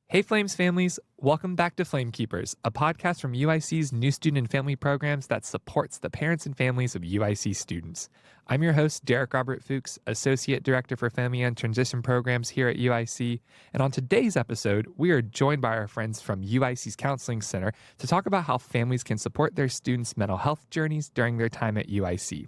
Hey Flames families, welcome back to Flamekeepers, a podcast from UIC's new student and family programs that supports the parents and families of UIC students. I'm your host, Derek Robert Fuchs, Associate Director for Family and Transition Programs here at UIC. And on today's episode, we are joined by our friends from UIC's Counseling Center to talk about how families can support their students' mental health journeys during their time at UIC.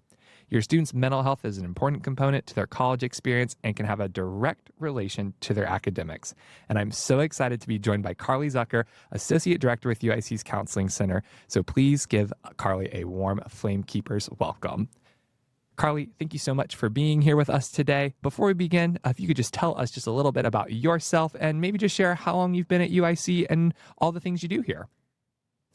Your students' mental health is an important component to their college experience and can have a direct relation to their academics. And I'm so excited to be joined by Carly Zucker, Associate Director with UIC's Counseling Center. So please give Carly a warm Flamekeepers welcome. Carly, thank you so much for being here with us today. Before we begin, if you could just tell us just a little bit about yourself and maybe just share how long you've been at UIC and all the things you do here.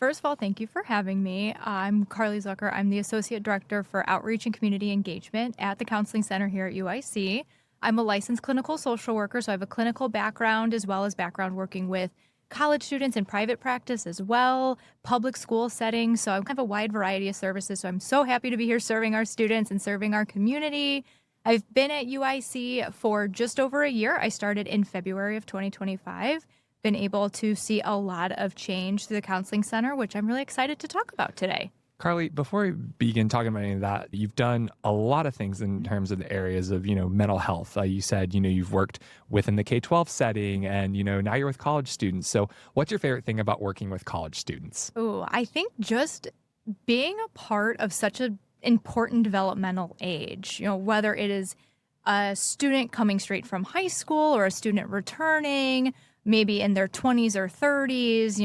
First of all, thank you for having me. I'm Carly Zucker. I'm the Associate Director for Outreach and Community Engagement at the Counseling Center here at UIC. I'm a licensed clinical social worker, so I have a clinical background as well as background working with college students in private practice as well, public school settings. So I'm kind of a wide variety of services. So I'm so happy to be here serving our students and serving our community. I've been at UIC for just over a year. I started in February of 2025. Been able to see a lot of change through the Counseling Center, which I'm really excited to talk about today. Carly, before we begin talking about any of that, you've done a lot of things in terms of the areas of, mental health. You said, you've worked within the K-12 setting and, now you're with college students. So what's your favorite thing about working with college students? Oh, I think just being a part of such an important developmental age, whether it is a student coming straight from high school or a student returning, maybe in their 20s or 30s,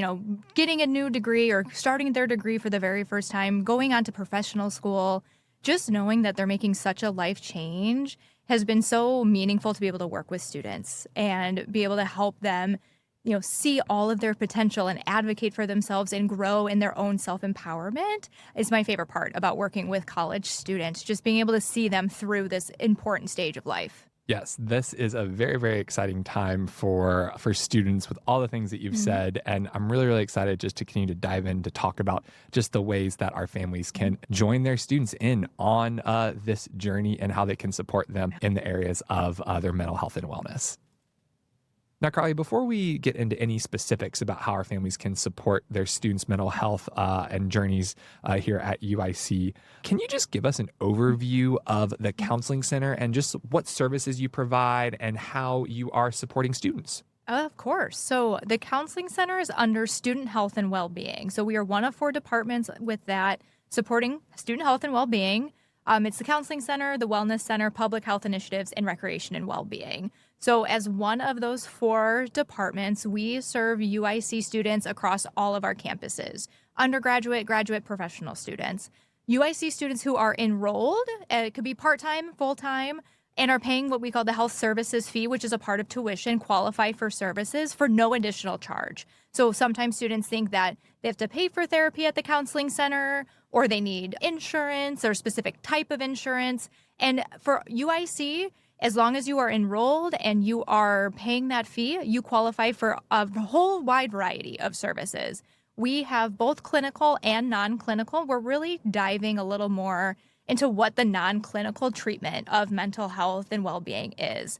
getting a new degree or starting their degree for the very first time, going on to professional school, just knowing that they're making such a life change has been so meaningful to be able to work with students and be able to help them, see all of their potential and advocate for themselves and grow in their own self-empowerment is my favorite part about working with college students, just being able to see them through this important stage of life. Yes, this is a very, very exciting time for students with all the things that you've said. And I'm really, really excited just to continue to dive in to talk about just the ways that our families can join their students in on this journey and how they can support them in the areas of their mental health and wellness. Now, Carly, before we get into any specifics about how our families can support their students' mental health and journeys here at UIC, can you just give us an overview of the Counseling Center and just what services you provide and how you are supporting students? Of course. So the Counseling Center is under student health and well-being. So we are one of 4 departments with that supporting student health and well-being. It's the Counseling Center, the Wellness Center, Public Health Initiatives, and Recreation and Wellbeing. So as one of those 4 departments, we serve UIC students across all of our campuses, undergraduate, graduate, professional students. UIC students who are enrolled, it could be part-time, full-time, and are paying what we call the health services fee, which is a part of tuition, qualify for services for no additional charge. So sometimes students think that they have to pay for therapy at the Counseling Center, or they need insurance or specific type of insurance. And for UIC, as long as you are enrolled and you are paying that fee, you qualify for a whole wide variety of services. We have both clinical and non-clinical. We're really diving a little more into what the non-clinical treatment of mental health and well-being is.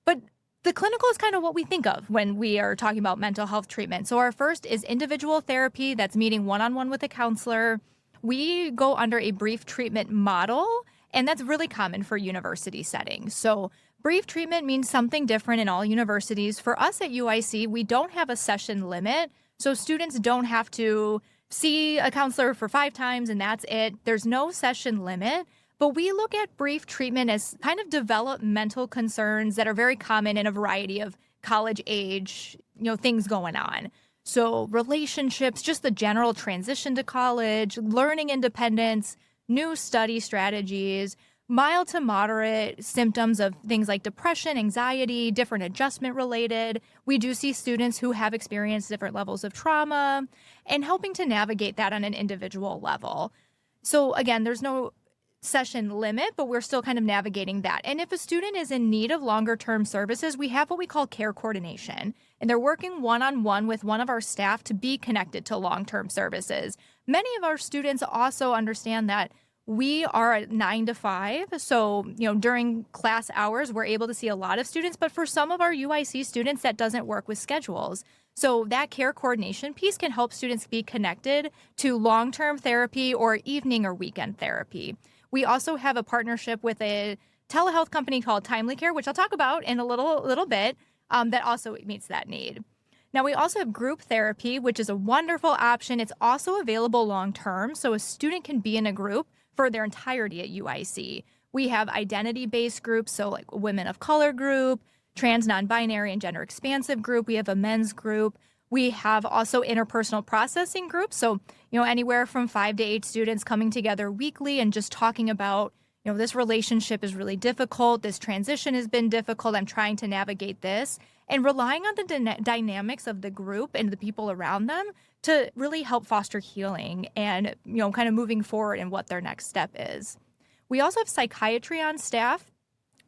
But the clinical is kind of what we think of when we are talking about mental health treatment. So our first is individual therapy. That's meeting one-on-one with a counselor. We go under a brief treatment model, and that's really common for university settings. So brief treatment means something different in all universities. For us at UIC, we don't have a session limit, so students don't have to see a counselor for 5 times and that's it. There's no session limit, but we look at brief treatment as kind of developmental concerns that are very common in a variety of college age, things going on. So relationships, just the general transition to college, learning independence, new study strategies, mild to moderate symptoms of things like depression, anxiety, different adjustment related. We do see students who have experienced different levels of trauma and helping to navigate that on an individual level. So again, there's no session limit, but we're still kind of navigating that. And if a student is in need of longer term services, we have what we call care coordination, and they're working one-on-one with one of our staff to be connected to long-term services. Many of our students also understand that We are at 9 to 5. So, during class hours, we're able to see a lot of students. But for some of our UIC students, that doesn't work with schedules. So that care coordination piece can help students be connected to long-term therapy or evening or weekend therapy. We also have a partnership with a telehealth company called Timely Care, which I'll talk about in a little bit, that also meets that need. Now, we also have group therapy, which is a wonderful option. It's also available long-term, so a student can be in a group for their entirety at UIC. We have identity-based groups, so like women of color group, trans, non-binary, and gender expansive group. We have a men's group. We have also interpersonal processing groups, so anywhere from 5 to 8 students coming together weekly and just talking about, this relationship is really difficult, this transition has been difficult, I'm trying to navigate this, and relying on the dynamics of the group and the people around them to really help foster healing and, kind of moving forward in what their next step is. We also have psychiatry on staff,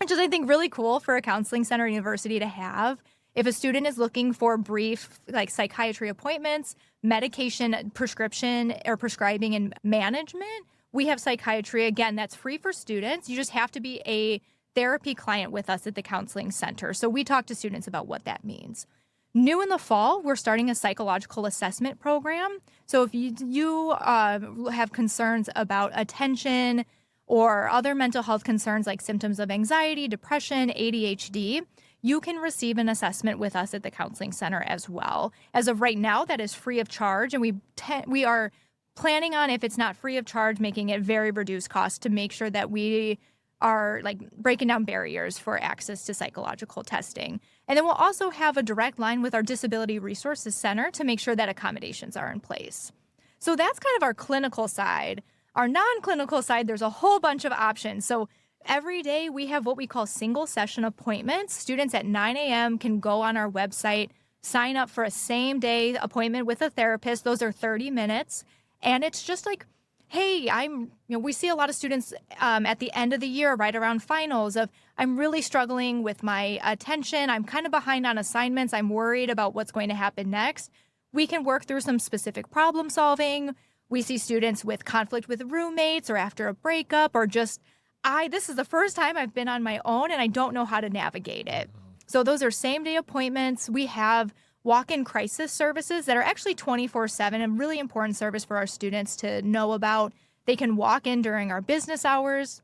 which is, I think, really cool for a counseling center or university to have. If a student is looking for brief, like psychiatry appointments, medication prescription or prescribing and management, we have psychiatry. Again, that's free for students. You just have to be a therapy client with us at the counseling center. So we talk to students about what that means. New in the fall, we're starting a psychological assessment program. So if you have concerns about attention or other mental health concerns like symptoms of anxiety, depression, ADHD, you can receive an assessment with us at the counseling center as well. As of right now, that is free of charge, and we are planning on, if it's not free of charge, making it very reduced cost to make sure that we are like breaking down barriers for access to psychological testing. And then we'll also have a direct line with our Disability Resources Center to make sure that accommodations are in place. So that's kind of our clinical side. Our non-clinical side, there's a whole bunch of options. So every day we have what we call single session appointments. Students at 9 a.m. can go on our website, sign up for a same day appointment with a therapist. Those are 30 minutes. And it's just like, hey, we see a lot of students at the end of the year, right around finals, of I'm really struggling with my attention. I'm kind of behind on assignments. I'm worried about what's going to happen next. We can work through some specific problem solving. We see students with conflict with roommates or after a breakup or just, this is the first time I've been on my own and I don't know how to navigate it. So those are same day appointments. We have walk-in crisis services that are actually 24/7 and really important service for our students to know about. They can walk in during our business hours,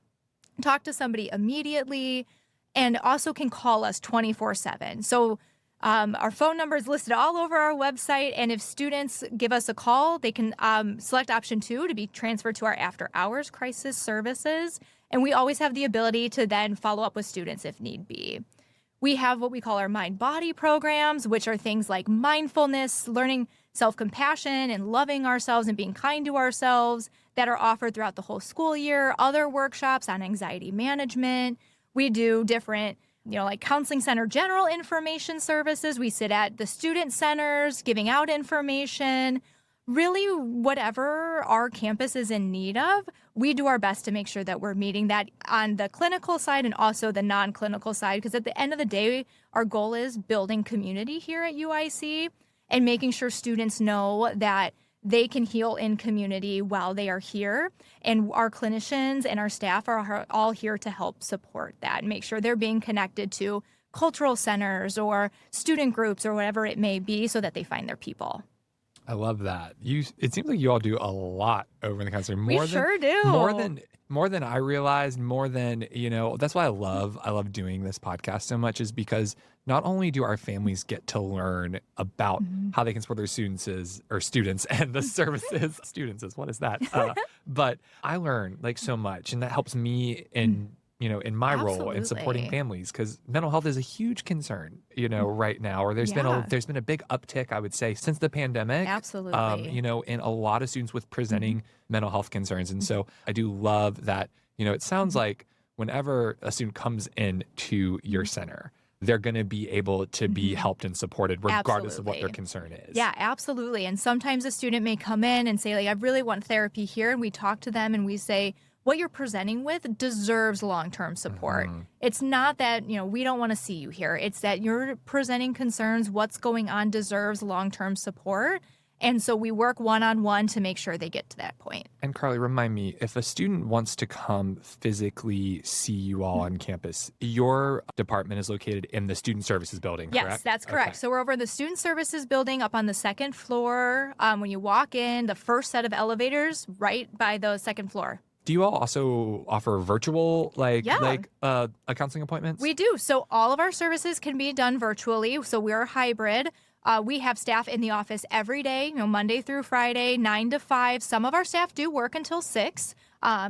talk to somebody immediately, and also can call us 24/7. So our phone number is listed all over our website, and if students give us a call, they can select option 2 to be transferred to our after-hours crisis services, and we always have the ability to then follow up with students if need be. We have what we call our mind-body programs, which are things like mindfulness, learning self-compassion and loving ourselves and being kind to ourselves that are offered throughout the whole school year, other workshops on anxiety management. We do different, like counseling center general information services. We sit at the student centers giving out information. Really, whatever our campus is in need of, we do our best to make sure that we're meeting that on the clinical side and also the non-clinical side, because at the end of the day, our goal is building community here at UIC and making sure students know that they can heal in community while they are here. And our clinicians and our staff are all here to help support that and make sure they're being connected to cultural centers or student groups or whatever it may be so that they find their people. I love that. It seems like you all do a lot over in the counseling. We sure do. More than I realized, more than, that's why I love doing this podcast so much, is because not only do our families get to learn about how they can support their students and the services, what is that? But I learn like so much, and that helps me in my role in supporting families, because mental health is a huge concern, right now, or there's been a big uptick, I would say, since the pandemic. Absolutely. In a lot of students with presenting mental health concerns. And so I do love that, it sounds like whenever a student comes in to your center, they're going to be able to be helped and supported regardless of what their concern is. Yeah, absolutely. And sometimes a student may come in and say, like, I really want therapy here. And we talk to them and we say, what you're presenting with deserves long-term support. It's not that, we don't want to see you here. It's that you're presenting concerns. What's going on deserves long-term support. And so we work one-on-one to make sure they get to that point. And Carly, remind me, if a student wants to come physically see you all Mm-hmm. on campus, your department is located in the Student Services building, correct? Yes, that's correct. Okay. So we're over in the Student Services building up on the second floor. When you walk in, the first set of elevators right by the second floor. Do you all also offer virtual, Yeah. counseling appointments? We do. So all of our services can be done virtually. So we're hybrid. We have staff in the office every day, Monday through Friday, 9 to 5. Some of our staff do work until 6.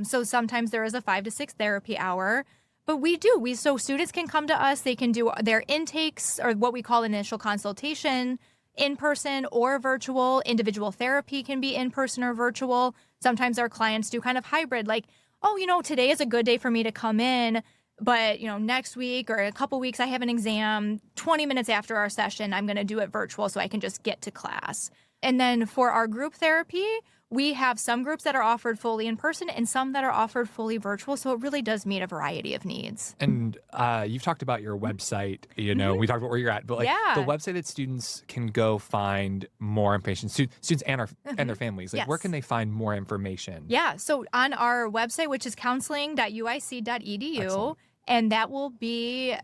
So sometimes there is a 5 to 6 therapy hour. But we do. So students can come to us. They can do their intakes, or what we call initial consultation, in person or virtual. Individual therapy can be in person or virtual. Sometimes our clients do kind of hybrid, like, today is a good day for me to come in, but, next week or a couple weeks I have an exam. 20 minutes after our session, I'm going to do it virtual so I can just get to class. And then for our group therapy, we have some groups that are offered fully in person and some that are offered fully virtual. So it really does meet a variety of needs. And you've talked about your website, we talked about where you're at, but the Yeah. website that students can go find more information, students and their families, where Yes. can they find more information? Yeah. So on our website, which is counseling.uic.edu, Excellent. and that will be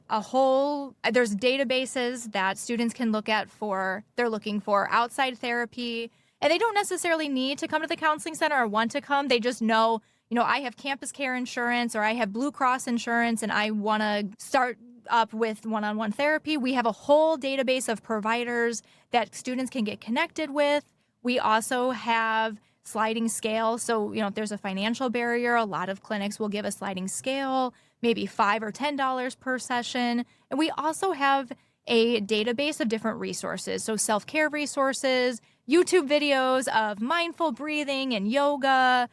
there's databases that students can look at they're looking for outside therapy. And they don't necessarily need to come to the counseling center or want to come. They just know, I have campus care insurance or I have Blue Cross insurance and I want to start up with one-on-one therapy. We have a whole database of providers that students can get connected with. We also have sliding scale. So, if there's a financial barrier, a lot of clinics will give a sliding scale, maybe $5 or $10 per session. And we also have a database of different resources. So self-care resources, YouTube videos of mindful breathing and yoga,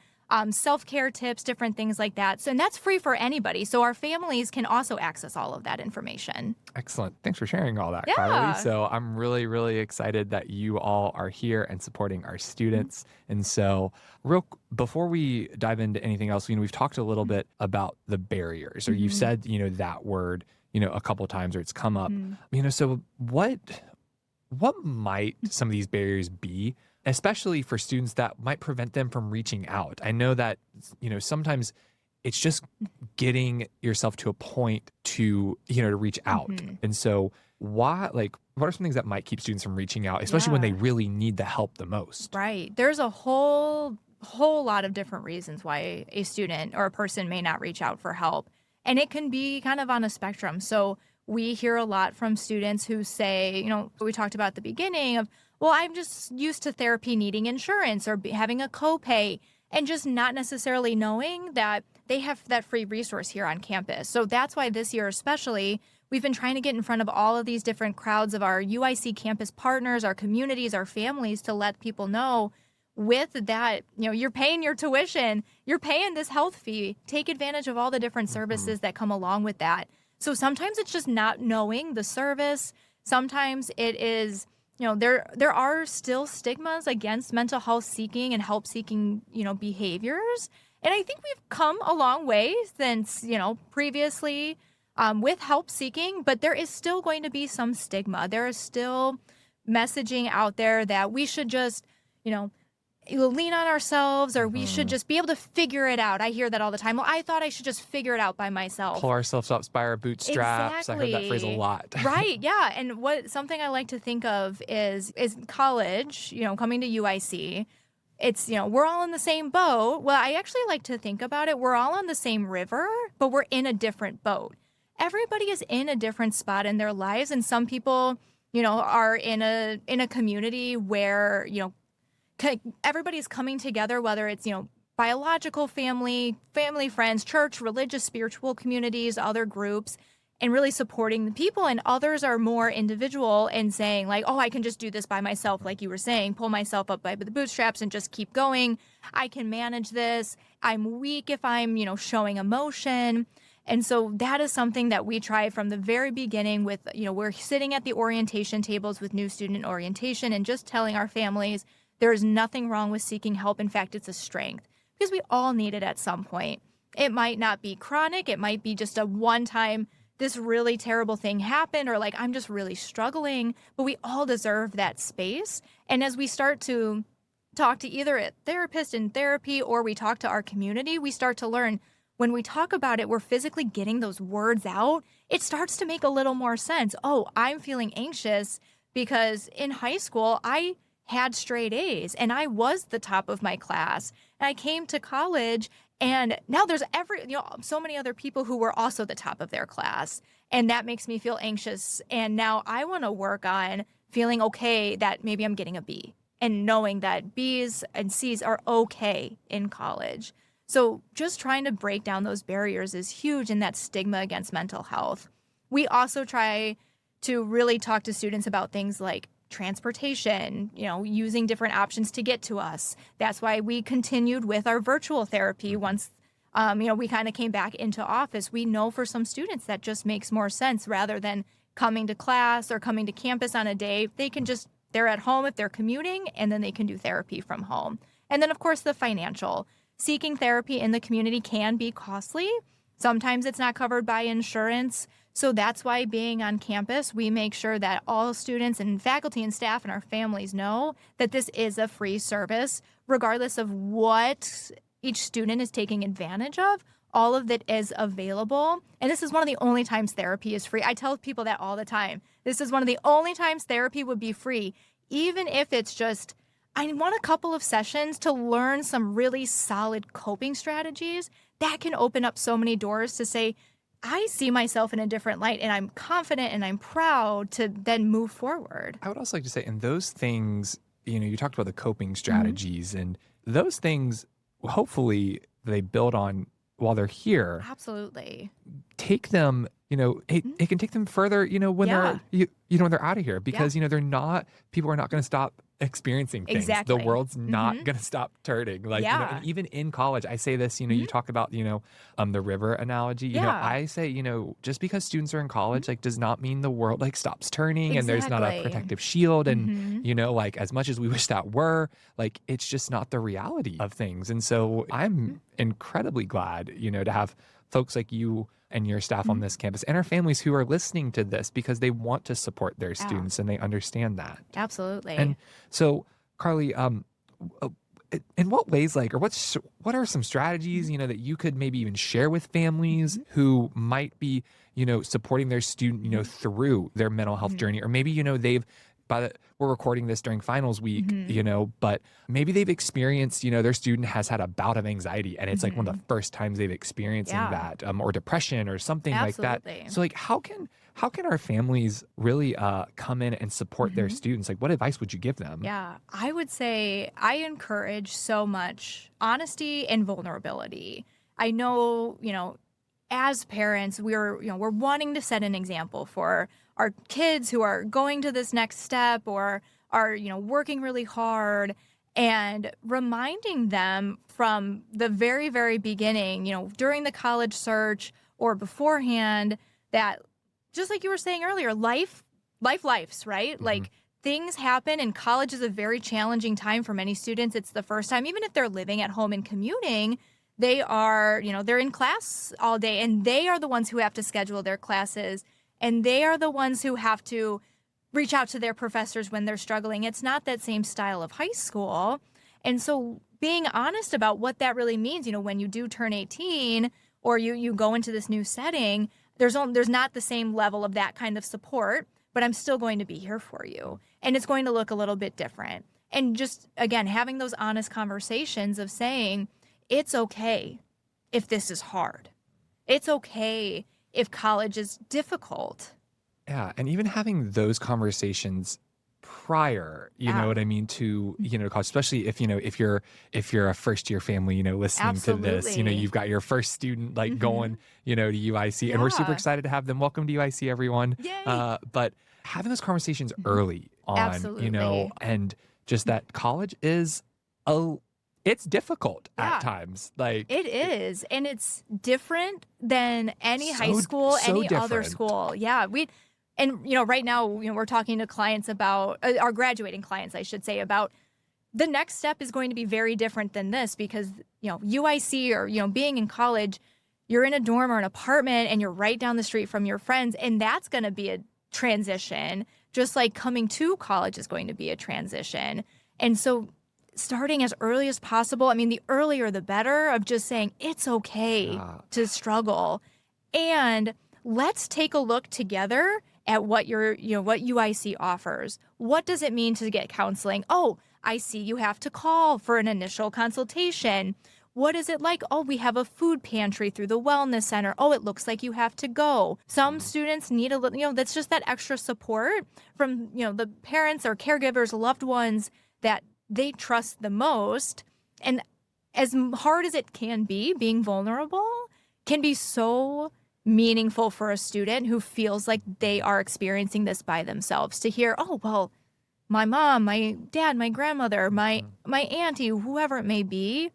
self-care tips, different things like that. So, and that's free for anybody. So our families can also access all of that information. Excellent. Thanks for sharing all that, Yeah. Carly. So I'm really, really excited that you all are here and supporting our students. And so before we dive into anything else, we've talked a little bit about the barriers, or you've said, that word, a couple of times, or it's come up, so what might some of these barriers be, especially for students that might prevent them from reaching out? I know that, sometimes it's just getting yourself to a point to reach out. And so what are some things that might keep students from reaching out, especially when they really need the help the most? Right. There's a whole lot of different reasons why a student or a person may not reach out for help. And it can be kind of on a spectrum. So we hear a lot from students who say, we talked about at the beginning of, well, I'm just used to therapy needing insurance or having a copay, and just not necessarily knowing that they have that free resource here on campus. So that's why this year especially, we've been trying to get in front of all of these different crowds of our UIC campus partners, our communities, our families, to let people know with that, you're paying your tuition, you're paying this health fee, take advantage of all the different services that come along with that. So sometimes it's just not knowing the service. Sometimes it is, there are still stigmas against mental health seeking and help seeking, behaviors. And I think we've come a long way since, previously with help seeking, but there is still going to be some stigma. There is still messaging out there that we should just, lean on ourselves, or we should just be able to figure it out. I hear that all the time. Well, I thought I should just figure it out by myself. Pull ourselves up by our bootstraps. Exactly. I heard that phrase a lot. Right. Yeah. And something I like to think of is college, coming to UIC. It's, we're all in the same boat. Well, I actually like to think about it. We're all on the same river, but we're in a different boat. Everybody is in a different spot in their lives. And some people, are in a community where, everybody's coming together, whether it's, biological family, friends, church, religious, spiritual communities, other groups, and really supporting the people. And others are more individual and saying like, oh, I can just do this by myself. Like you were saying, pull myself up by the bootstraps and just keep going. I can manage this. I'm weak if I'm, showing emotion. And so that is something that we try from the very beginning with, we're sitting at the orientation tables with new student orientation and just telling our families, there is nothing wrong with seeking help. In fact, it's a strength, because we all need it at some point. It might not be chronic. It might be just a one-time this really terrible thing happened, or like, I'm just really struggling, but we all deserve that space. And as we start to talk to either a therapist in therapy or we talk to our community, we start to learn when we talk about it, we're physically getting those words out. It starts to make a little more sense. Oh, I'm feeling anxious because in high school, I had straight A's and I was the top of my class. And I came to college and now there's so many other people who were also the top of their class. And that makes me feel anxious. And now I want to work on feeling okay that maybe I'm getting a B and knowing that B's and C's are okay in college. So just trying to break down those barriers is huge in that stigma against mental health. We also try to really talk to students about things like transportation, using different options to get to us. That's why we continued with our virtual therapy once, we kind of came back into office. We know for some students that just makes more sense rather than coming to class or coming to campus on a day. They're at home if they're commuting, and then they can do therapy from home. And then, of course, the financial. Seeking therapy in the community can be costly. Sometimes it's not covered by insurance. So that's why being on campus, we make sure that all students and faculty and staff and our families know that this is a free service, regardless of what each student is taking advantage of. All of it is available. And this is one of the only times therapy is free. I tell people that all the time. This is one of the only times therapy would be free, even if it's just, I want a couple of sessions to learn some really solid coping strategies. That can open up so many doors to say, I see myself in a different light and I'm confident and I'm proud to then move forward. I would also like to say, and those things, you talked about the coping strategies and those things, hopefully they build on while they're here. Absolutely. Take them, it can take them further, when they're, when they're out of here because, people are not going to stop experiencing things. Exactly. The world's not going to stop turning. And even in college, I say this, you talk about, the river analogy, I say, just because students are in college, does not mean the world stops turning and there's not a protective shield. And, as much as we wish that were, it's just not the reality of things. And so I'm incredibly glad, to have folks like you and your staff on this campus and our families who are listening to this because they want to support their students and they understand that. Absolutely. And so, Carly, in what ways, what are some strategies, that you could maybe even share with families who might be, supporting their student, through their mental health journey, or maybe, we're recording this during finals week, but maybe they've experienced, their student has had a bout of anxiety and it's one of the first times they've experiencing that, or depression or something like that. So how can our families really come in and support their students? What advice would you give them? Yeah, I would say I encourage so much honesty and vulnerability. I know, as parents, we're wanting to set an example for our kids who are going to this next step or are, working really hard, and reminding them from the very, very beginning, during the college search or beforehand, that just like you were saying earlier, life's, right? Things happen, and college is a very challenging time for many students. It's the first time, even if they're living at home and commuting, they are, they're in class all day, and they are the ones who have to schedule their classes, and they are the ones who have to reach out to their professors when they're struggling. It's not that same style of high school. And so being honest about what that really means, when you do turn 18 or you go into this new setting, there's not the same level of that kind of support, but I'm still going to be here for you. And it's going to look a little bit different. And just, again, having those honest conversations of saying, it's okay if this is hard. It's okay if college is difficult. Yeah, and even having those conversations prior, you know what I mean, to, college, especially if you're a first year family, listening Absolutely. to this, you've got your first student going, to UIC, and we're super excited to have them. Welcome to UIC, everyone. Yay. But having those conversations early on, Absolutely. and just that college is it's difficult at times. It is. And it's different than any high school, any other school. Yeah. Right now, we're talking to clients about, our graduating clients, I should say, about the next step is going to be very different than this because, UIC or, being in college, you're in a dorm or an apartment and you're right down the street from your friends, and that's going to be a transition, just like coming to college is going to be a transition. And so starting as early as possible, I mean, the earlier the better, of just saying it's okay to struggle. And let's take a look together at what what UIC offers. What does it mean to get counseling? Oh, I see you have to call for an initial consultation. What is it like? Oh, we have a food pantry through the wellness center. Oh, it looks like you have to go. Some students need a little, that's just that extra support from, the parents or caregivers, loved ones that they trust the most. And as hard as it can be, being vulnerable can be so meaningful for a student who feels like they are experiencing this by themselves, to hear, oh, well, my mom, my dad, my grandmother, my auntie, whoever it may be,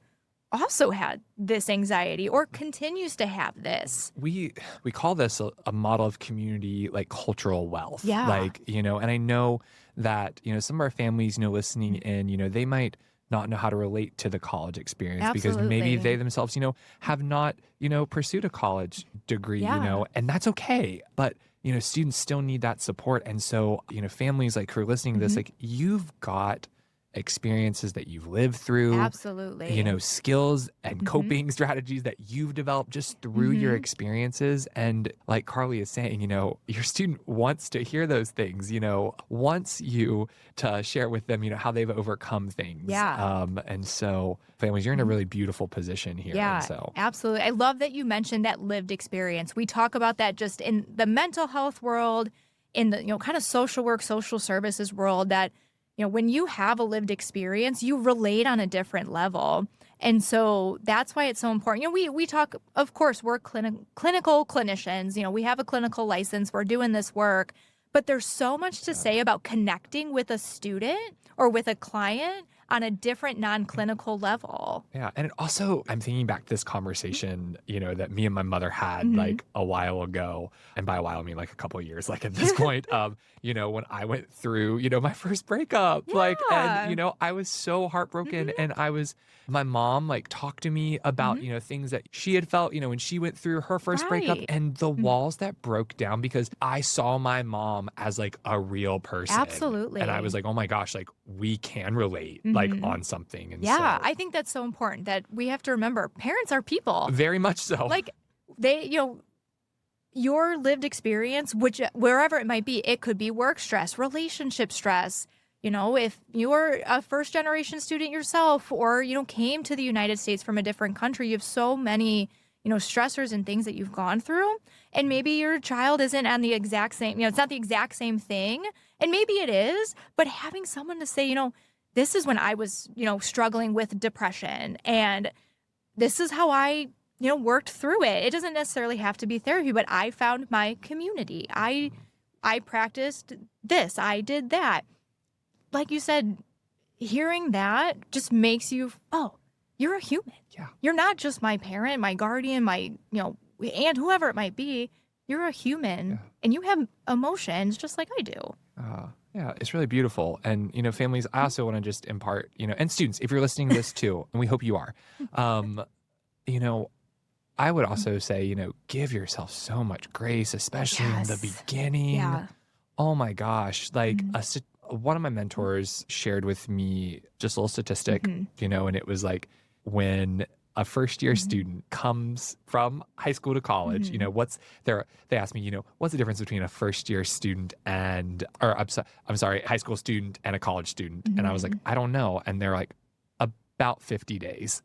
also had this anxiety or continues to have this. We call this a model of community, like cultural wealth. Yeah. Like, and I know that, some of our families, listening in, they might not know how to relate to the college experience because maybe they themselves, have not, pursued a college degree, and that's okay. But, students still need that support. And so, families like who are listening to this, like, you've got experiences that you've lived through, Absolutely. skills and coping strategies that you've developed just through your experiences. And like Carly is saying, your student wants to hear those things, wants you to share with them, how they've overcome things. Yeah. And so families, you're in a really beautiful position here. Yeah, And so absolutely. I love that you mentioned that lived experience. We talk about that just in the mental health world, in the, kind of social work, social services world, that when you have a lived experience, you relate on a different level. And so that's why it's so important. We talk, of course, we're clinical clinicians. We have a clinical license. We're doing this work. But there's so much to say about connecting with a student or with a client on a different non-clinical level. Yeah. And it also, I'm thinking back to this conversation, that me and my mother had like a while ago. And by a while, I mean like a couple of years, like at this point, when I went through, my first breakup, like, and, I was so heartbroken and my mom like talked to me about, things that she had felt, when she went through her first breakup, and the walls that broke down because I saw my mom as like a real person. Absolutely. And I was like, oh my gosh, like we can relate like on something. And yeah, so, I think that's so important that we have to remember parents are people. very much so. Like they, your lived experience, wherever it might be, it could be work stress, relationship stress. If you're a first generation student yourself, or, came to the United States from a different country, you have so many, stressors and things that you've gone through. And maybe your child isn't on the exact same, it's not the exact same thing. And maybe it is, but having someone to say, this is when I was, struggling with depression, and this is how I, worked through it. It doesn't necessarily have to be therapy, but I found my community. I practiced this. I did that. Like you said, hearing that just makes you, oh, you're a human. Yeah. You're not just my parent, my guardian, my, aunt, whoever it might be. You're a human and you have emotions just like I do. Yeah, it's really beautiful. And, families, I also want to just impart, and students, if you're listening to this too, and we hope you are, I would also say, give yourself so much grace, especially in the beginning. Yeah. Oh my gosh. Like one of my mentors shared with me just a little statistic, and it was like when a first year student comes from high school to college, they asked me, what's the difference between a first year student I'm sorry, high school student and a college student? And I was like, I don't know. And they're like, about 50 days.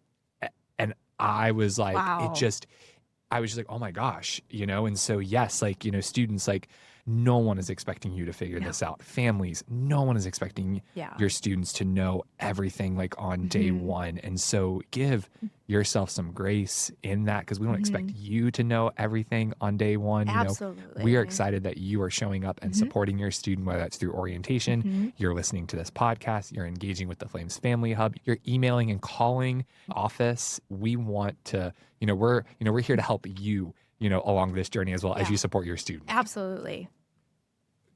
And I was like, wow. I was just like, oh my gosh, and so yes, like, students, like, no one is expecting you to figure this out. Families, no one is expecting your students to know everything like on day one. And so give yourself some grace in that, because we don't expect you to know everything on day one. Absolutely. We are excited that you are showing up and supporting your student, whether that's through orientation, you're listening to this podcast, you're engaging with the Flames Family Hub, you're emailing and calling office. We want to, we're here to help you, along this journey as well as you support your student. Absolutely.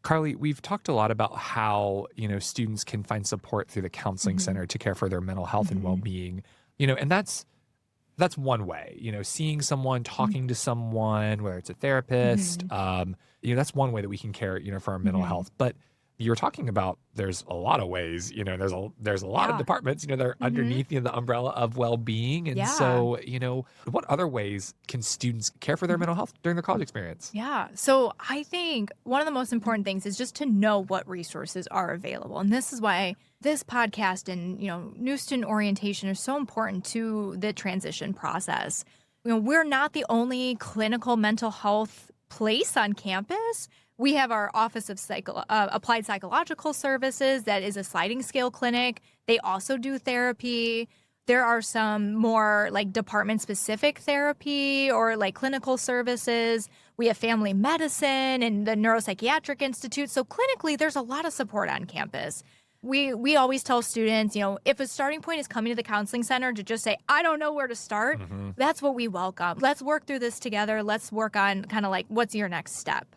Carly, we've talked a lot about how, students can find support through the counseling center to care for their mental health and well-being, and that's that's one way, seeing someone, talking to someone, whether it's a therapist, Mhm. that's one way that we can care, for our mental Mhm. health. But you're talking about there's a lot of ways, there's a lot of Yeah. departments, that are Mhm. underneath the umbrella of well-being. And Yeah. so, what other ways can students care for their mental health during their college experience? Yeah. So I think one of the most important things is just to know what resources are available. And this is why this podcast and, new student orientation are so important to the transition process. We're not the only clinical mental health place on campus. We have our Office of Applied Psychological Services that is a sliding scale clinic. They also do therapy. There are some more like department specific therapy or like clinical services. We have family medicine and the Neuropsychiatric Institute. So clinically, there's a lot of support on campus. We always tell students, if a starting point is coming to the counseling center to just say, I don't know where to start, Hmm. that's what we welcome. Let's work through this together. Let's work on kind of like what's your next step.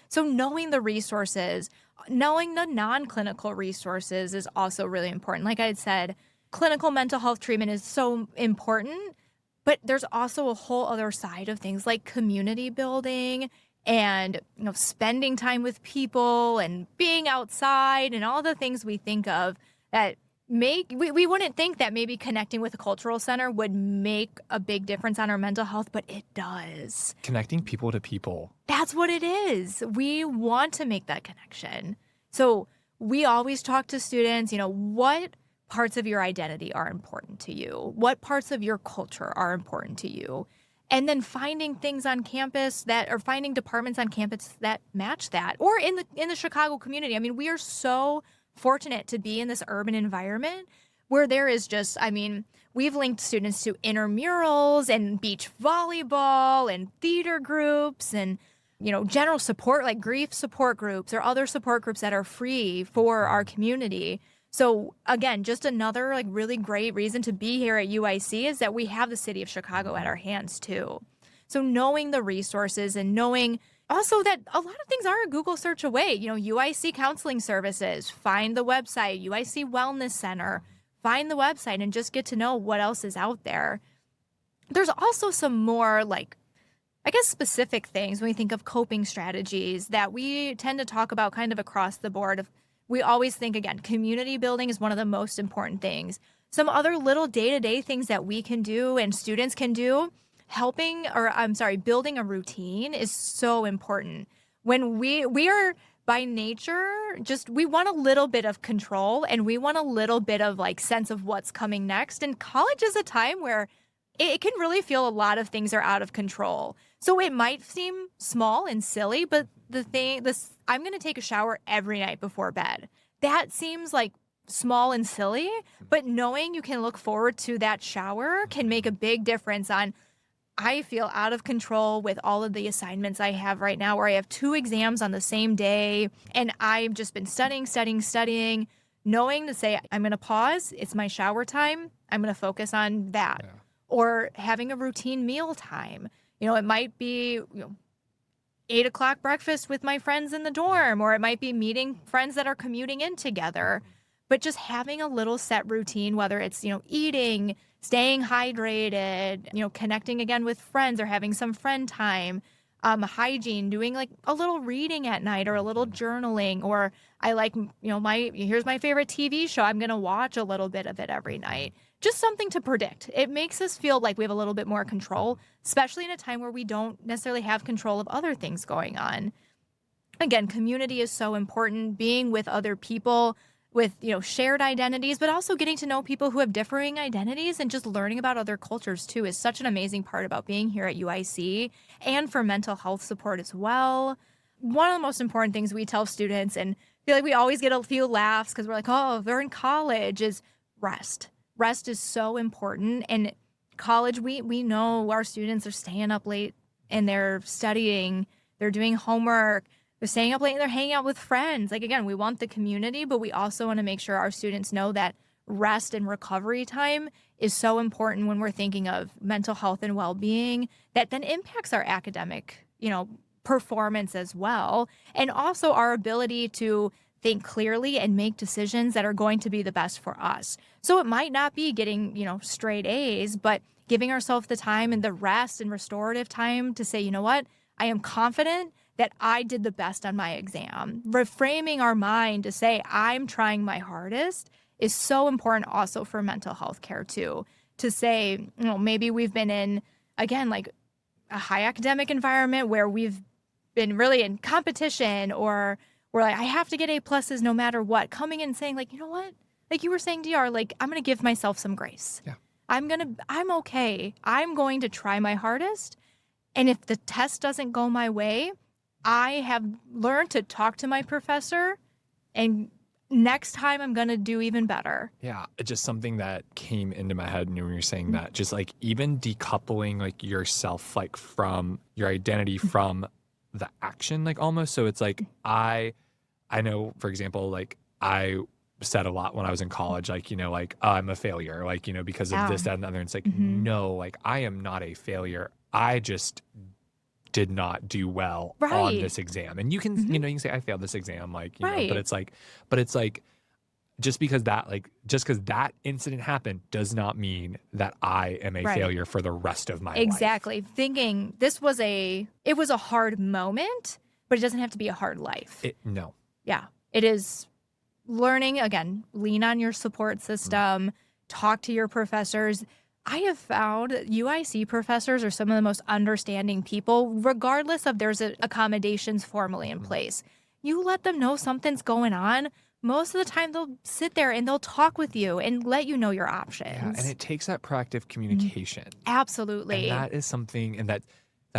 So knowing the resources, knowing the non-clinical resources is also really important. Like I had said, clinical mental health treatment is so important, but there's also a whole other side of things like community building and spending time with people and being outside and all the things we think of that we wouldn't think that maybe connecting with a cultural center would make a big difference on our mental health, but it does. Connecting people to people. That's what it is. We want to make that connection. So we always talk to students, what parts of your identity are important to you? What parts of your culture are important to you? And then finding things on campus or finding departments on campus that match that, or in the Chicago community. I mean, we are so fortunate to be in this urban environment where there is just, we've linked students to intramurals and beach volleyball and theater groups and general support like grief support groups or other support groups that are free for our community. So again, just another like really great reason to be here at UIC is that we have the city of Chicago at our hands too. So knowing the resources and knowing also that a lot of things are a Google search away, UIC counseling services, find the website, UIC Wellness Center, find the website and just get to know what else is out there. There's also some more like specific things when we think of coping strategies that we tend to talk about kind of across the board. We always think, again, community building is one of the most important things. Some other little day-to-day things that we can do and students can do, building a routine is so important. When we are by nature, we want a little bit of control and we want a little bit of like sense of what's coming next. And college is a time where it can really feel a lot of things are out of control. So it might seem small and silly, but I'm going to take a shower every night before bed. That seems like small and silly, but knowing you can look forward to that shower can make a big difference on I feel out of control with all of the assignments I have right now where I have 2 exams on the same day and I've just been studying, knowing to say I'm going to pause, it's my shower time, I'm going to focus on that. Yeah. Or having a routine meal time. It might be 8 o'clock breakfast with my friends in the dorm, or it might be meeting friends that are commuting in together. But just having a little set routine, whether it's, eating, staying hydrated, connecting again with friends or having some friend time, hygiene, doing like a little reading at night or a little journaling, or I like, here's my favorite TV show. I'm going to watch a little bit of it every night. Just something to predict. It makes us feel like we have a little bit more control, especially in a time where we don't necessarily have control of other things going on. Again, community is so important, being with other people with, shared identities, but also getting to know people who have differing identities and just learning about other cultures too is such an amazing part about being here at UIC and for mental health support as well. One of the most important things we tell students, and I feel like we always get a few laughs because we're like, oh, they're in college, is rest. Rest is so important. And college, we know our students are staying up late and they're studying, they're doing homework, they're staying up late and they're hanging out with friends. Like, again, we want the community, but we also want to make sure our students know that rest and recovery time is so important when we're thinking of mental health and well-being that then impacts our academic, performance as well. And also our ability to think clearly and make decisions that are going to be the best for us. So it might not be getting, straight A's, but giving ourselves the time and the rest and restorative time to say, you know what, I am confident that I did the best on my exam. Reframing our mind to say, I'm trying my hardest is so important also for mental health care too. To say, you know, maybe we've been in, again, like a high academic environment where we've been really in competition, or we're like, I have to get A+ no matter what. Coming in and saying, like, you know what? Like you were saying, DR, like, I'm going to give myself some grace. Yeah. I'm okay. I'm going to try my hardest. And if the test doesn't go my way, I have learned to talk to my professor, and next time I'm going to do even better. Yeah, it's just something that came into my head when you were saying that, just like even decoupling like yourself, like from your identity from the action, like almost. So it's like, I know, for example, like I said a lot when I was in college, like, you know, like, oh, I'm a failure, like, you know, because of this, that, and the other. And it's like, no, like I am not a failure. I just did not do well on this exam. And you can, you know, you can say I failed this exam, like, you know, but it's like, just because that incident happened does not mean that I am a failure for the rest of my life. Exactly. Thinking it was a hard moment, but it doesn't have to be a hard life. No. Yeah. It is learning, again, lean on your support system, talk to your professors. I have found UIC professors are some of the most understanding people, regardless of there's accommodations formally in place. You let them know something's going on. Most of the time, they'll sit there and they'll talk with you and let you know your options. Yeah, and it takes that proactive communication. Absolutely. And that is something, and that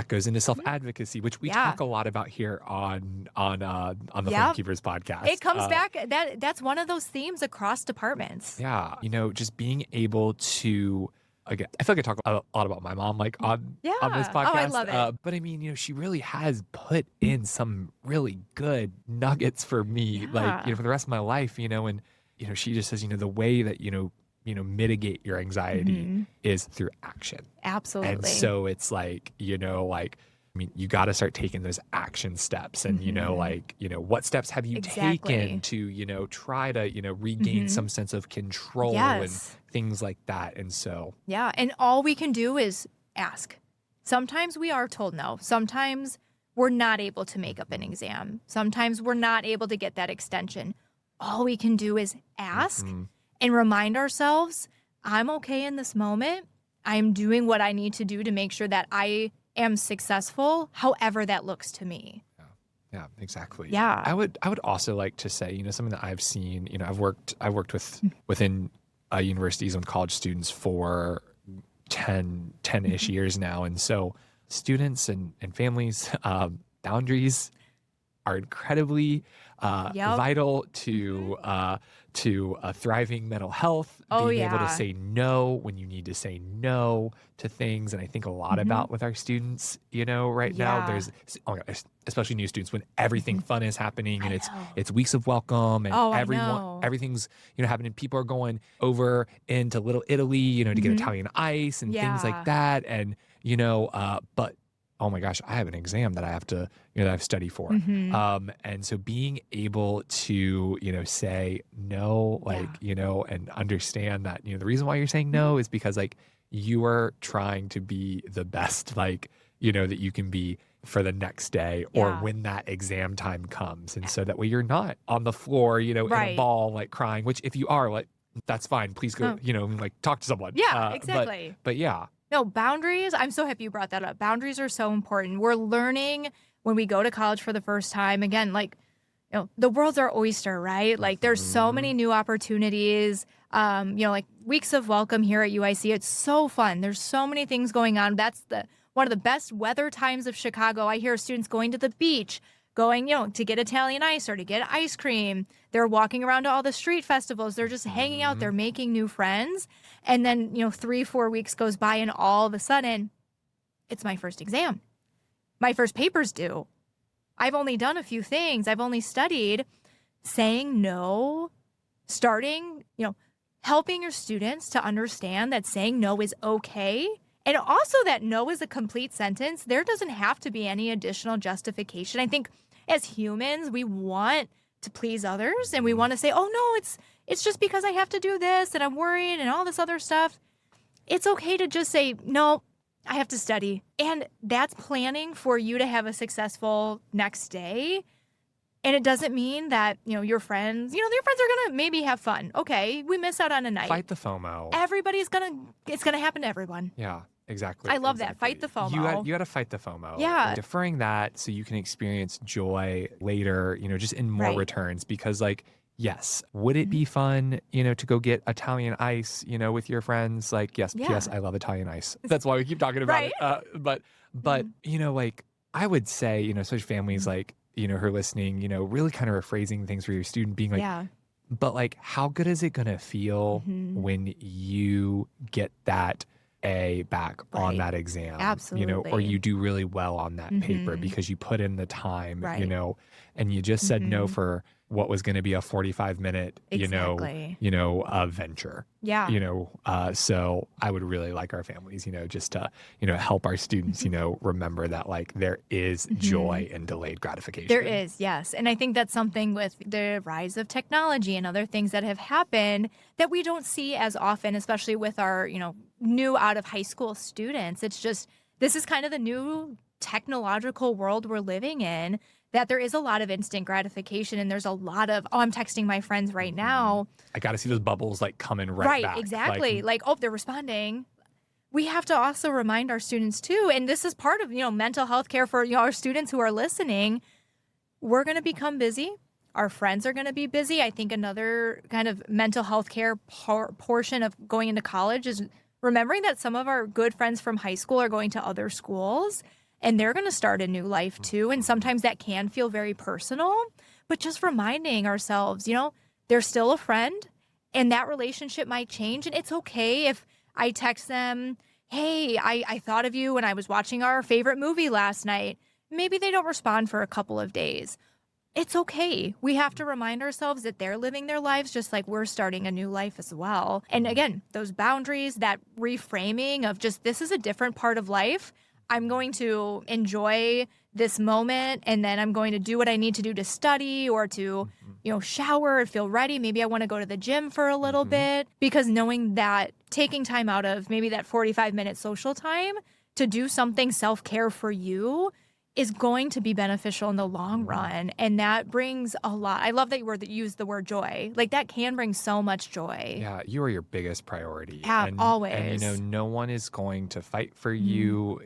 goes into self-advocacy, which we talk a lot about here on the Flamekeepers podcast. It comes back. That's one of those themes across departments. Yeah, you know, just being able to. Again, I feel like I talk a lot about my mom, like on this podcast. Oh, I love it. But I mean, you know, she really has put in some really good nuggets for me, like, you know, for the rest of my life, you know, and, you know, she just says, you know, the way that, you know, mitigate your anxiety is through action. Absolutely. And so it's like, you know, like, I mean, you got to start taking those action steps and, you know, like, you know, what steps have you taken to, you know, try to, you know, regain some sense of control and things like that. And so. Yeah. And all we can do is ask. Sometimes we are told no. Sometimes we're not able to make up an exam. Sometimes we're not able to get that extension. All we can do is ask and remind ourselves, I'm okay in this moment. I'm doing what I need to do to make sure that I am successful, however that looks to me. Yeah, exactly. Yeah. I would also like to say, you know, something that I've seen, you know, I've worked within universities and college students for 10-ish years now. And so students and families, boundaries are incredibly vital to a thriving mental health, being able to say no when you need to say no to things. And I think a lot about with our students, you know, right now, there's, especially new students, when everything fun is happening and it's weeks of welcome and everything's, you know, happening. People are going over into Little Italy, you know, to get Italian ice and things like that. And, you know, but oh my gosh, I have an exam that I have to, you know, that I've studied for. And so being able to, you know, say no, like, you know, and understand that, you know, the reason why you're saying no is because like you are trying to be the best, like, you know, that you can be for the next day or when that exam time comes. And so that way you're not on the floor, you know, in a ball, like crying, which if you are, like, that's fine. Please go, you know, like talk to someone. Yeah, exactly. But yeah. No, boundaries. I'm so happy you brought that up. Boundaries are so important. We're learning when we go to college for the first time. Again, like, you know, the world's our oyster, right? Like, there's so many new opportunities. You know, like weeks of welcome here at UIC. It's so fun. There's so many things going on. That's one of the best weather times of Chicago. I hear students going to the beach, going, you know, to get Italian ice or to get ice cream. They're walking around to all the street festivals. They're just hanging out. They're making new friends. And then, you know, 3-4 weeks goes by and all of a sudden, it's my first exam. My first paper's due. I've only done a few things. I've only studied. Saying no, starting, you know, helping your students to understand that saying no is okay. And also that no is a complete sentence. There doesn't have to be any additional justification. I think as humans, we want to please others and we want to say, oh no, it's just because I have to do this and I'm worried and all this other stuff. it's okay to just say, no, I have to study. And that's planning for you to have a successful next day. And it doesn't mean that, your friends, your friends are going to maybe have fun. Okay, we miss out on a night. Fight the FOMO. It's going to happen to everyone. Yeah, exactly. I love that. Fight the FOMO. You got to fight the FOMO. Yeah. And deferring that so you can experience joy later, just in more returns. Because yes, would it be fun, to go get Italian ice, with your friends? Yes, yes, I love Italian ice. That's why we keep talking about it. But I would say, especially families who are listening, really kind of rephrasing things for your student, being but how good is it going to feel when you get that A back on that exam? Absolutely. Or you do really well on that paper because you put in the time, and you just said no for what was going to be a 45-minute, venture. Yeah. So I would really like our families, just to, help our students, remember that there is joy in delayed gratification. There is, yes. And I think that's something with the rise of technology and other things that have happened that we don't see as often, especially with our, new out of high school students. It's just, this is kind of the new technological world we're living in, that there is a lot of instant gratification and there's a lot of, I'm texting my friends right now. I got to see those bubbles coming right back. Right, exactly. They're responding. We have to also remind our students too, and this is part of, mental health care for our students who are listening. We're going to become busy. Our friends are going to be busy. I think another kind of mental health care portion of going into college is remembering that some of our good friends from high school are going to other schools. And they're going to start a new life too. And sometimes that can feel very personal, but just reminding ourselves, they're still a friend and that relationship might change. And it's okay if I text them, hey, I thought of you when I was watching our favorite movie last night. Maybe they don't respond for a couple of days. It's okay. We have to remind ourselves that they're living their lives just like we're starting a new life as well. And again, those boundaries, that reframing of just, this is a different part of life. I'm going to enjoy this moment, and then I'm going to do what I need to do to study or to, shower and feel ready. Maybe I want to go to the gym for a little bit, because knowing that taking time out of maybe that 45-minute social time to do something self-care for you is going to be beneficial in the long run. And that brings a lot. I love that you used the word joy. That can bring so much joy. Yeah, you are your biggest priority. Yeah, always. And no one is going to fight for you,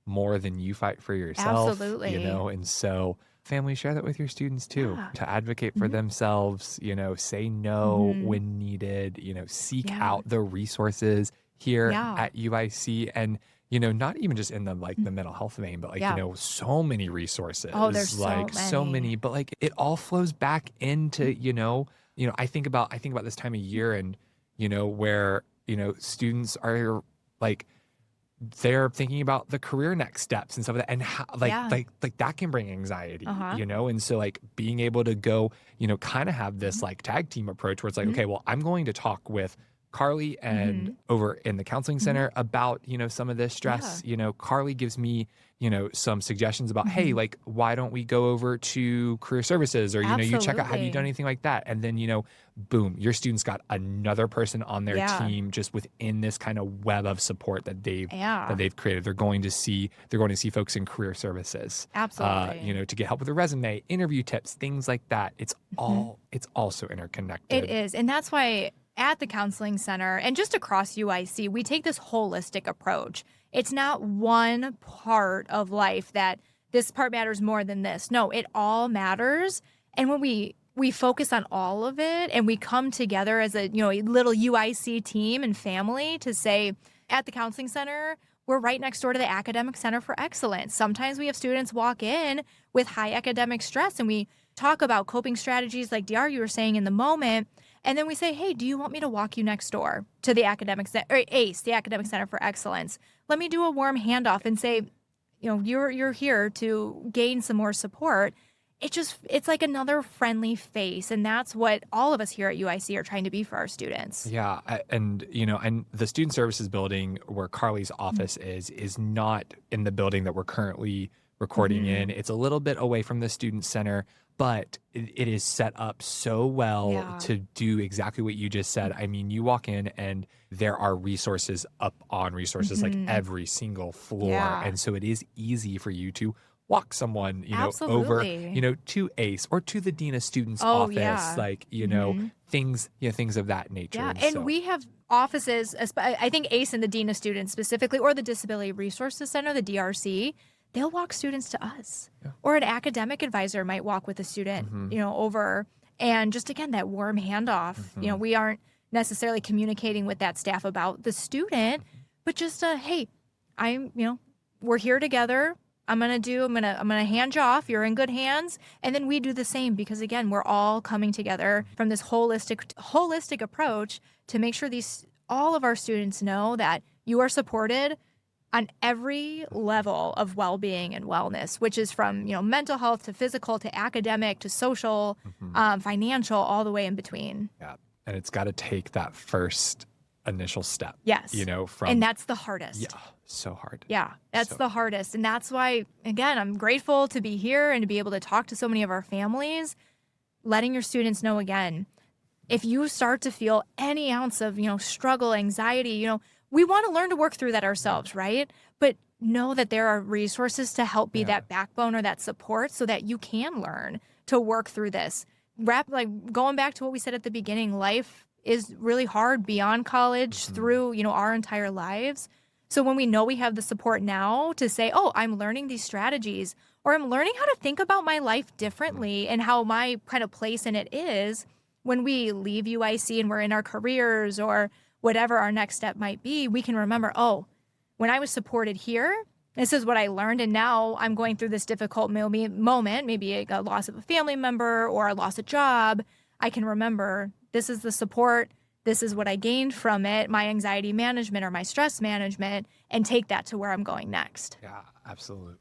more than you fight for yourself. Absolutely. And so families, share that with your students too, to advocate for themselves, say no when needed, seek out the resources here at UIC. And not even just in the the mental health vein, but so many resources. Oh, there's so many. But it all flows back into, I think about this time of year and, where, students are they're thinking about the career next steps and stuff like that, and how that can bring anxiety, and so being able to go, kind of have this tag team approach where it's okay, well, I'm going to talk with Carly and over in the counseling center about, some of this stress. Carly gives me, some suggestions about, hey, why don't we go over to career services or, you check out, have you done anything like that? And then, boom, your student's got another person on their team just within this kind of web of support that they've created. They're going to see folks in career services. Absolutely. To get help with a resume, interview tips, things like that. It's all so interconnected. It is. And that's why at the counseling center and just across UIC, we take this holistic approach. It's not one part of life that this part matters more than this. No, it all matters. And when we focus on all of it and we come together as a little UIC team and family to say, at the counseling center, we're right next door to the Academic Center for Excellence. Sometimes we have students walk in with high academic stress and we talk about coping strategies like DR, you were saying in the moment. And then we say, hey, do you want me to walk you next door to the Academic Center, or ACE, the Academic Center for Excellence? Let me do a warm handoff and say, you're here to gain some more support. It's like another friendly face. And that's what all of us here at UIC are trying to be for our students. Yeah. And the Student Services building where Carly's office is not in the building that we're currently recording in. It's a little bit away from the Student Center, but it is set up so well Yeah. to do exactly what you just said. I mean, you walk in and there are resources up on resources like Mhm. every single floor. Yeah. And so it is easy for you to walk someone, over, Absolutely. to ACE or to the dean of students Oh, office, yeah. like, Mhm. things of that nature. Yeah, And and so, we have offices, I think ACE and the Dean of Students specifically, or the Disability Resources Center, the DRC, they'll walk students to us. yeah. Or an academic advisor might walk with a student, Hmm. over. And just again, that warm handoff. Hmm. We aren't necessarily communicating with that staff about the student, but just hey, we're here together. I'm gonna hand you off. You're in good hands. And then we do the same because again, we're all coming together from this holistic approach to make sure all of our students know that you are supported on every level of well-being and wellness, which is from mental health to physical to academic to social, Hmm. financial, all the way in between. Yeah. And it's got to take that first initial step, Yes. and And that's the hardest. yeah, so hard. Yeah, that's So- the hardest. And that's why, again, I'm grateful to be here and to be able to talk to so many of our families, letting your students know again, if you start to feel any ounce of, struggle, anxiety, we want to learn to work through that ourselves, right? But know that there are resources to help be Yeah. that backbone or that support so that you can learn to work through this. Going back to what we said at the beginning, life is really hard beyond college through, our entire lives. So when we know we have the support now to say, oh, I'm learning these strategies, or I'm learning how to think about my life differently and how my kind of place in it is when we leave UIC and we're in our careers or whatever our next step might be, we can remember, oh, when I was supported here, this is what I learned. And now I'm going through this difficult moment, maybe a loss of a family member or a loss of job. I can remember this is the support. This is what I gained from it, my anxiety management or my stress management, and take that to where I'm going next. Yeah, absolutely.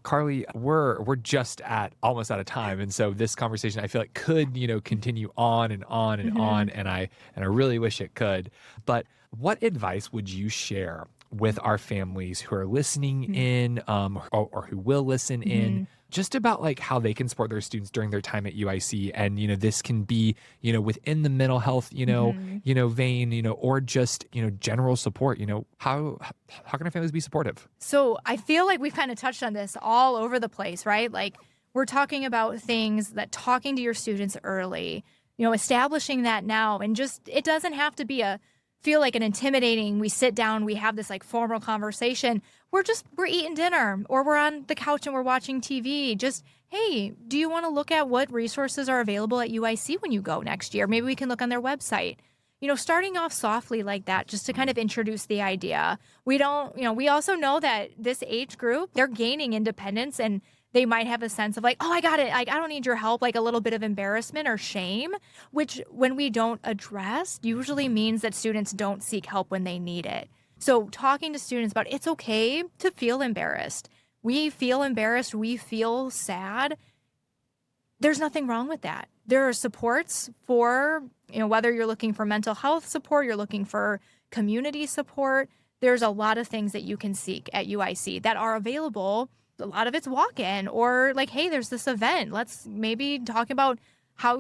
Carly, we're just almost out of time, and so this conversation I feel like could continue on and on and on, and I really wish it could. But what advice would you share with our families who are listening in, or who will listen in, just about like how they can support their students during their time at UIC, and this can be within the mental health vein, or just general support. How can our families be supportive? So I feel like we've kind of touched on this all over the place, right? Like we're talking about things that talking to your students early, establishing that now, and just it doesn't have to be feel like an intimidating. We sit down, we have this like formal conversation. We're eating dinner or we're on the couch and we're watching TV. Just, hey, do you want to look at what resources are available at UIC when you go next year? Maybe we can look on their website. Starting off softly like that, just to kind of introduce the idea. We also know that this age group, they're gaining independence and they might have a sense of like, oh, I got it. I don't need your help. Like a little bit of embarrassment or shame, which when we don't address usually means that students don't seek help when they need it. So talking to students about it's okay to feel embarrassed. We feel embarrassed. We feel sad. There's nothing wrong with that. There are supports for, whether you're looking for mental health support, you're looking for community support. There's a lot of things that you can seek at UIC that are available. A lot of it's walk-in or like, hey, there's this event. Let's maybe talk about how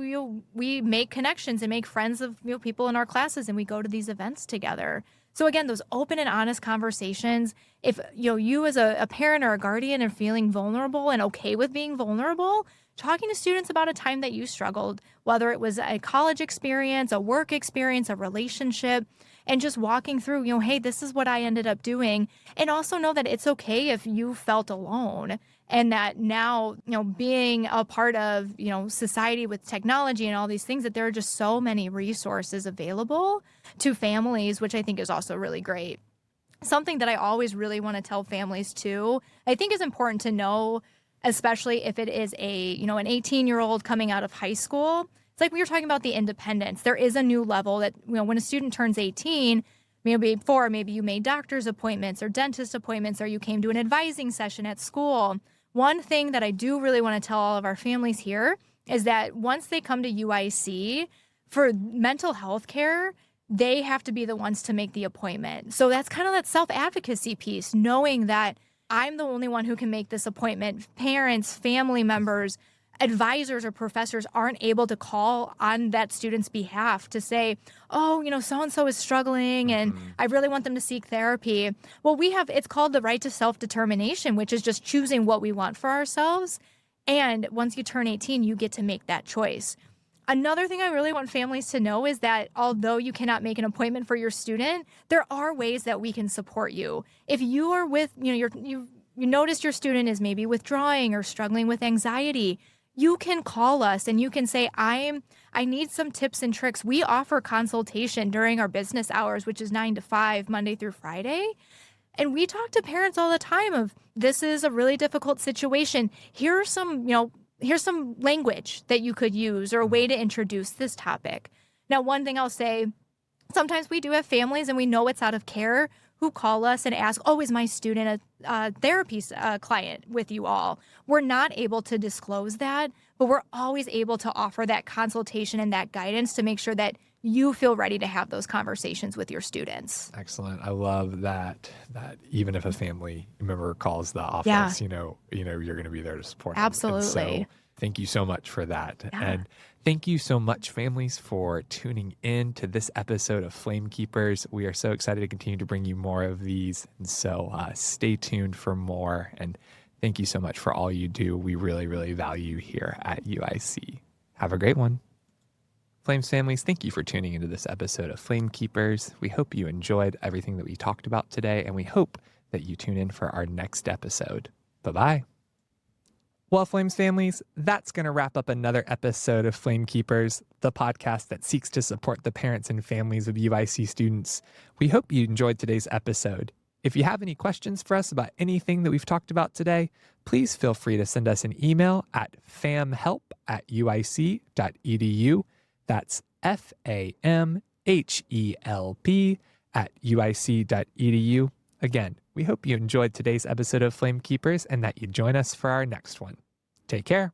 we make connections and make friends of people in our classes and we go to these events together. So again, those open and honest conversations, if you as a parent or a guardian are feeling vulnerable and okay with being vulnerable, talking to students about a time that you struggled, whether it was a college experience, a work experience, a relationship, and just walking through, hey, this is what I ended up doing. And also know that it's okay if you felt alone and that now, being a part of, society with technology and all these things, that there are just so many resources available to families, which I think is also really great. Something that I always really want to tell families too, I think is important to know, especially if it is an 18-year-old coming out of high school. It's like we were talking about the independence. There is a new level that, when a student turns 18, maybe you made doctor's appointments or dentist appointments, or you came to an advising session at school. One thing that I do really want to tell all of our families here is that once they come to UIC for mental health care, they have to be the ones to make the appointment. So that's kind of that self-advocacy piece, knowing that I'm the only one who can make this appointment. Parents, family members, advisors or professors aren't able to call on that student's behalf to say, oh, so-and-so is struggling and I really want them to seek therapy. Well, it's called the right to self-determination, which is just choosing what we want for ourselves. And once you turn 18, you get to make that choice. Another thing I really want families to know is that although you cannot make an appointment for your student, there are ways that we can support you. If you are with, you notice your student is maybe withdrawing or struggling with anxiety, you can call us and you can say, I need some tips and tricks. We offer consultation during our business hours, which is 9 to 5, Monday through Friday. And we talk to parents all the time of, this is a really difficult situation. Here's some language that you could use or a way to introduce this topic. Now, one thing I'll say, sometimes we do have families and we know it's out of care who call us and ask, oh, is my student a therapy client with you all? We're not able to disclose that, but we're always able to offer that consultation and that guidance to make sure that you feel ready to have those conversations with your students. Excellent. I love that even if a family member calls the office, you're going to be there to support them. Absolutely. So thank you so much for that. Yeah. And thank you so much, families, for tuning in to this episode of Flamekeepers. We are so excited to continue to bring you more of these. And so stay tuned for more. And thank you so much for all you do. We really, really value you here at UIC. Have a great one. Flames families, thank you for tuning into this episode of Flamekeepers. We hope you enjoyed everything that we talked about today, and we hope that you tune in for our next episode. Bye-bye. Well, Flames families, that's going to wrap up another episode of Flamekeepers, the podcast that seeks to support the parents and families of UIC students. We hope you enjoyed today's episode. If you have any questions for us about anything that we've talked about today, please feel free to send us an email at famhelp@uic.edu. That's famhelp@uic.edu. Again, we hope you enjoyed today's episode of Flamekeepers and that you join us for our next one. Take care.